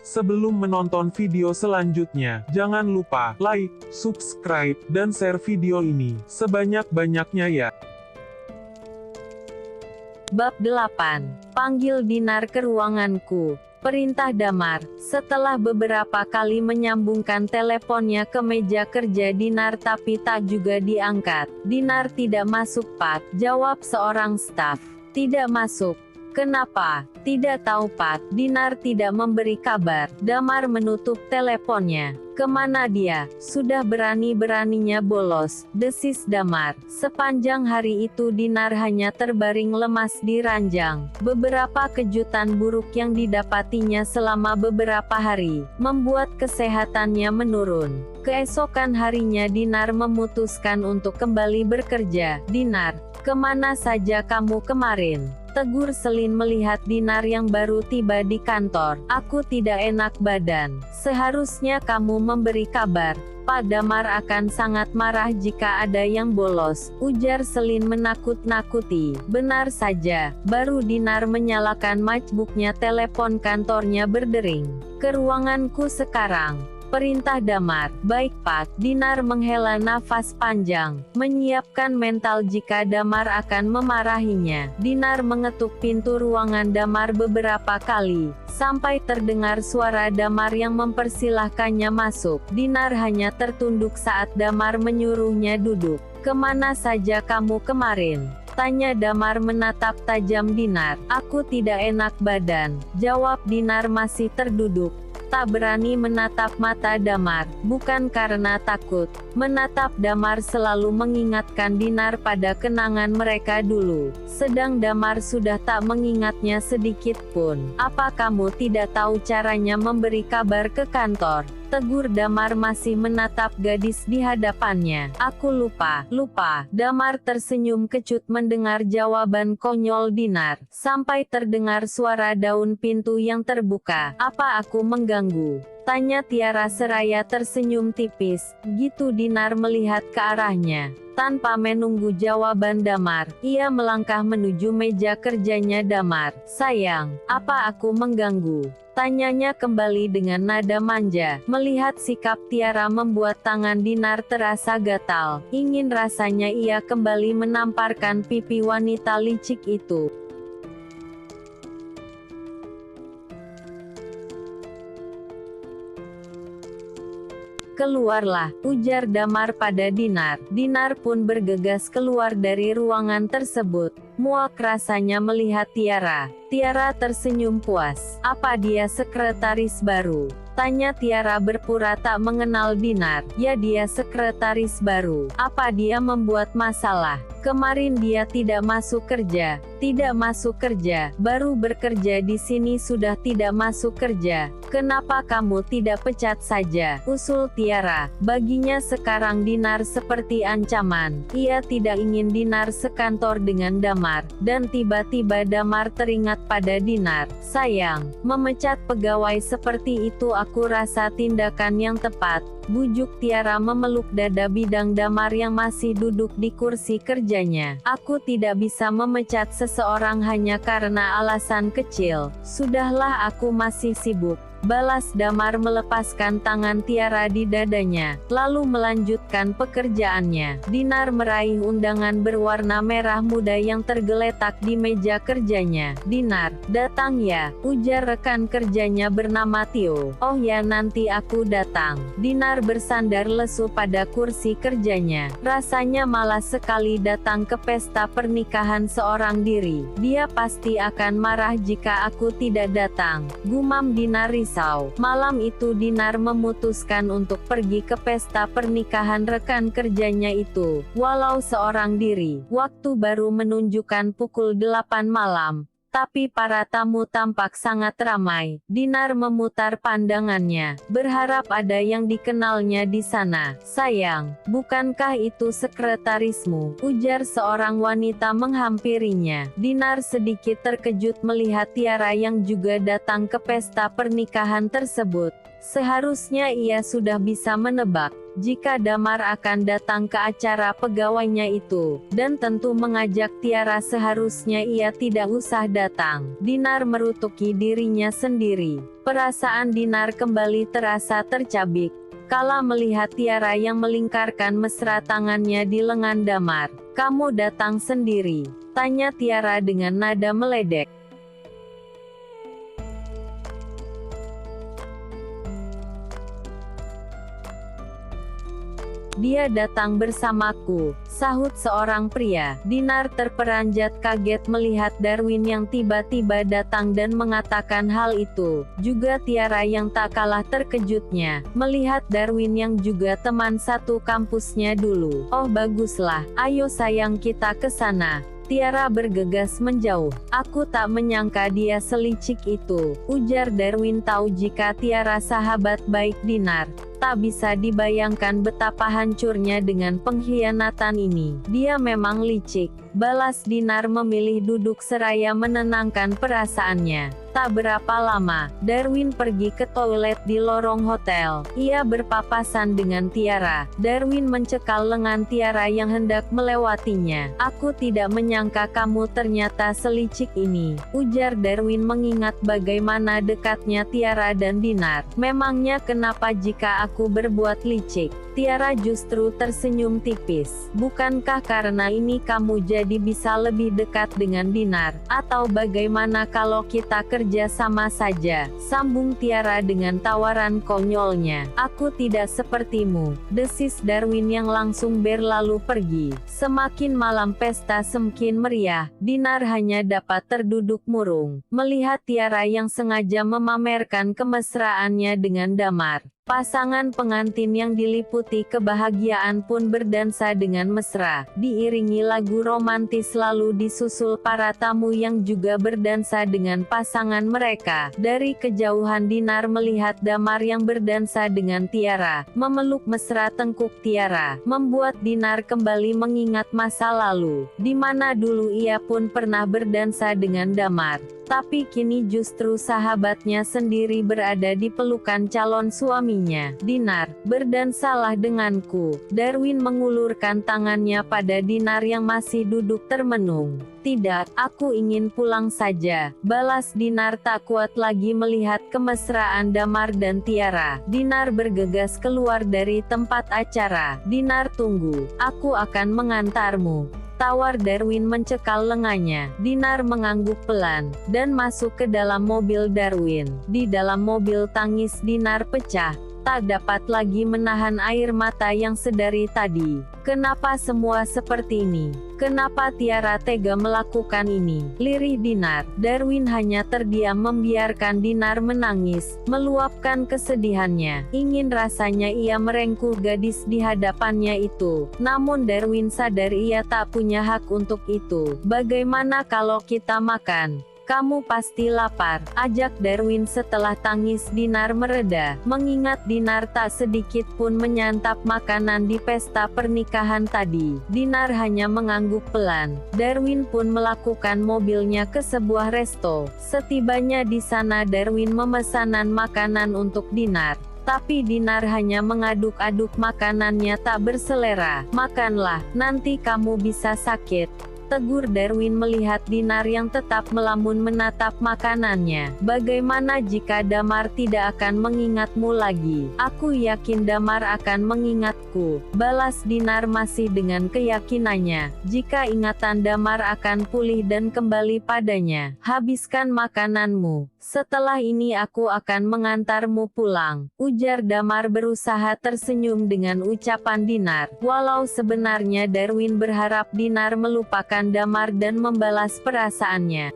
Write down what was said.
Sebelum menonton video selanjutnya, jangan lupa like, subscribe, dan share video ini sebanyak-banyaknya ya. Bab 8. Panggil Dinar ke ruanganku. Perintah Damar. Setelah beberapa kali menyambungkan teleponnya ke meja kerja Dinar tapi tak juga diangkat. Dinar tidak masuk Pat, jawab seorang staf. Tidak masuk. Kenapa? Tidak tahu Pat. Dinar tidak memberi kabar. Damar menutup teleponnya. Kemana dia? Sudah berani-beraninya bolos, desis Damar. Sepanjang hari itu Dinar hanya terbaring lemas di ranjang. Beberapa kejutan buruk yang didapatinya selama beberapa hari, membuat kesehatannya menurun. Keesokan harinya Dinar memutuskan untuk kembali bekerja. Dinar, kemana saja kamu kemarin? Tegur Selin melihat Dinar yang baru tiba di kantor. Aku tidak enak badan. Seharusnya kamu memberi kabar. Pak Damar akan sangat marah jika ada yang bolos, ujar Selin menakut-nakuti. Benar saja, baru Dinar menyalakan MacBook-nya, telepon kantornya berdering. Ke ruanganku sekarang. Perintah Damar. Baik Pak. Dinar menghela nafas panjang, menyiapkan mental jika Damar akan memarahinya. Dinar mengetuk pintu ruangan Damar beberapa kali, sampai terdengar suara Damar yang mempersilahkannya masuk. Dinar hanya tertunduk saat Damar menyuruhnya duduk. Kemana saja kamu kemarin? Tanya Damar menatap tajam Dinar. Aku tidak enak badan, jawab Dinar masih terduduk. Tak berani menatap mata Damar, bukan karena takut. Menatap Damar selalu mengingatkan Dinar pada kenangan mereka dulu. Sedang Damar sudah tak mengingatnya sedikit pun. Apa kamu tidak tahu caranya memberi kabar ke kantor? Tegur Damar masih menatap gadis di hadapannya. Aku lupa. Damar tersenyum kecut mendengar jawaban konyol Dinar. Sampai terdengar suara daun pintu yang terbuka. Apa aku mengganggu? Tanya Tiara seraya tersenyum tipis. Gitu Dinar melihat ke arahnya. Tanpa menunggu jawaban Damar, ia melangkah menuju meja kerjanya Damar. Sayang, apa aku mengganggu? Tanyanya kembali dengan nada manja. Melihat sikap Tiara membuat tangan Dinar terasa gatal. Ingin rasanya ia kembali menamparkan pipi wanita licik itu. Keluarlah, ujar Damar pada Dinar. Dinar pun bergegas keluar dari ruangan tersebut. Muak rasanya melihat Tiara. Tiara tersenyum puas. Apa dia sekretaris baru? Tanya Tiara berpura tak mengenal Dinar. Ya, dia sekretaris baru. Apa dia membuat masalah? Kemarin dia tidak masuk kerja. Tidak masuk kerja. Baru bekerja di sini sudah tidak masuk kerja. Kenapa kamu tidak pecat saja? Usul Tiara. Baginya sekarang Dinar seperti ancaman. Ia tidak ingin Dinar sekantor dengan Damar. Dan tiba-tiba Damar teringat pada Dinar. Sayang, memecat pegawai seperti itu aku rasa tindakan yang tepat. Bujuk Tiara memeluk dada bidang Damar yang masih duduk di kursi kerjanya. Aku tidak bisa memecat seseorang hanya karena alasan kecil. Sudahlah, aku masih sibuk. Balas Damar melepaskan tangan Tiara di dadanya, lalu melanjutkan pekerjaannya. Dinar meraih undangan berwarna merah muda yang tergeletak di meja kerjanya. Dinar, datang ya, ujar rekan kerjanya bernama Tio. Oh ya, nanti aku datang. Dinar bersandar lesu pada kursi kerjanya. Rasanya malas sekali datang ke pesta pernikahan seorang diri. Dia pasti akan marah jika aku tidak datang, gumam Dinar risau. Malam itu Dinar memutuskan untuk pergi ke pesta pernikahan rekan kerjanya itu, walau seorang diri. Waktu baru menunjukkan pukul 8 malam. Tapi para tamu tampak sangat ramai. Dinar memutar pandangannya, berharap ada yang dikenalnya di sana. Sayang, bukankah itu sekretarismu? Ujar seorang wanita menghampirinya. Dinar sedikit terkejut melihat Tiara yang juga datang ke pesta pernikahan tersebut. Seharusnya ia sudah bisa menebak. jika Damar akan datang ke acara pegawainya itu, dan tentu mengajak Tiara, seharusnya ia tidak usah datang. Dinar merutuki dirinya sendiri. Perasaan Dinar kembali terasa tercabik kala melihat Tiara yang melingkarkan mesra tangannya di lengan Damar. "Kamu datang sendiri?" tanya Tiara dengan nada meledek. "Dia datang bersamaku," sahut seorang pria. Dinar terperanjat kaget melihat Darwin yang tiba-tiba datang dan mengatakan hal itu. Juga Tiara yang tak kalah terkejutnya, melihat Darwin yang juga teman satu kampusnya dulu. "Oh baguslah, ayo sayang kita ke sana." Tiara bergegas menjauh. "Aku tak menyangka dia selicik itu," ujar Darwin. Tahu jika Tiara sahabat baik Dinar, tak bisa dibayangkan betapa hancurnya dengan pengkhianatan ini. "Dia memang licik," balas Dinar memilih duduk seraya menenangkan perasaannya. Tak berapa lama, Darwin pergi ke toilet di lorong hotel. Ia berpapasan dengan Tiara. Darwin mencekal lengan Tiara yang hendak melewatinya. "Aku tidak menyangka kamu ternyata selicik ini," ujar Darwin mengingat bagaimana dekatnya Tiara dan Dinar. "Memangnya kenapa jika aku berbuat licik?" Tiara justru tersenyum tipis. "Bukankah karena ini kamu jadi bisa lebih dekat dengan Dinar? Atau bagaimana kalau kita kerja sama saja?" sambung Tiara dengan tawaran konyolnya. "Aku tidak sepertimu," desis Darwin yang langsung berlalu pergi. Semakin malam pesta semakin meriah. Dinar hanya dapat terduduk murung, melihat Tiara yang sengaja memamerkan kemesraannya dengan Damar. Pasangan pengantin yang diliputi kebahagiaan pun berdansa dengan mesra, diiringi lagu romantis lalu disusul para tamu yang juga berdansa dengan pasangan mereka. Dari kejauhan Dinar melihat Damar yang berdansa dengan Tiara, memeluk mesra tengkuk Tiara, membuat Dinar kembali mengingat masa lalu, di mana dulu ia pun pernah berdansa dengan Damar. Tapi kini justru sahabatnya sendiri berada di pelukan calon suaminya. "Dinar, berdansalah denganku." Darwin mengulurkan tangannya pada Dinar yang masih duduk termenung. "Tidak, aku ingin pulang saja," balas Dinar tak kuat lagi melihat kemesraan Damar dan Tiara. Dinar bergegas keluar dari tempat acara. "Dinar tunggu, aku akan mengantarmu," tawar Darwin mencekal lengannya. Dinar mengangguk pelan, dan masuk ke dalam mobil Darwin. Di dalam mobil tangis Dinar pecah. Tak dapat lagi menahan air mata yang sedari tadi. Kenapa semua seperti ini? Kenapa Tiara tega melakukan ini? Lirih Dinar. Darwin hanya terdiam membiarkan Dinar menangis, meluapkan kesedihannya. Ingin rasanya ia merengkuh gadis di hadapannya itu. Namun Darwin sadar ia tak punya hak untuk itu. "Bagaimana kalau kita makan? Kamu pasti lapar," ajak Darwin setelah tangis Dinar mereda. Mengingat Dinar tak sedikit pun menyantap makanan di pesta pernikahan tadi, Dinar hanya mengangguk pelan. Darwin pun melakukan mobilnya ke sebuah resto. Setibanya di sana Darwin memesanan makanan untuk Dinar. Tapi Dinar hanya mengaduk-aduk makanannya tak berselera. "Makanlah, nanti kamu bisa sakit," tegur Darwin melihat Dinar yang tetap melamun menatap makanannya. "Bagaimana jika Damar tidak akan mengingatmu lagi?" "Aku yakin Damar akan mengingatku," balas Dinar masih dengan keyakinannya. "Jika ingatan Damar akan pulih dan kembali padanya, habiskan makananmu. Setelah ini aku akan mengantarmu pulang," ujar Damar berusaha tersenyum dengan ucapan Dinar. Walau sebenarnya Darwin berharap Dinar melupakan Damar dan membalas perasaannya,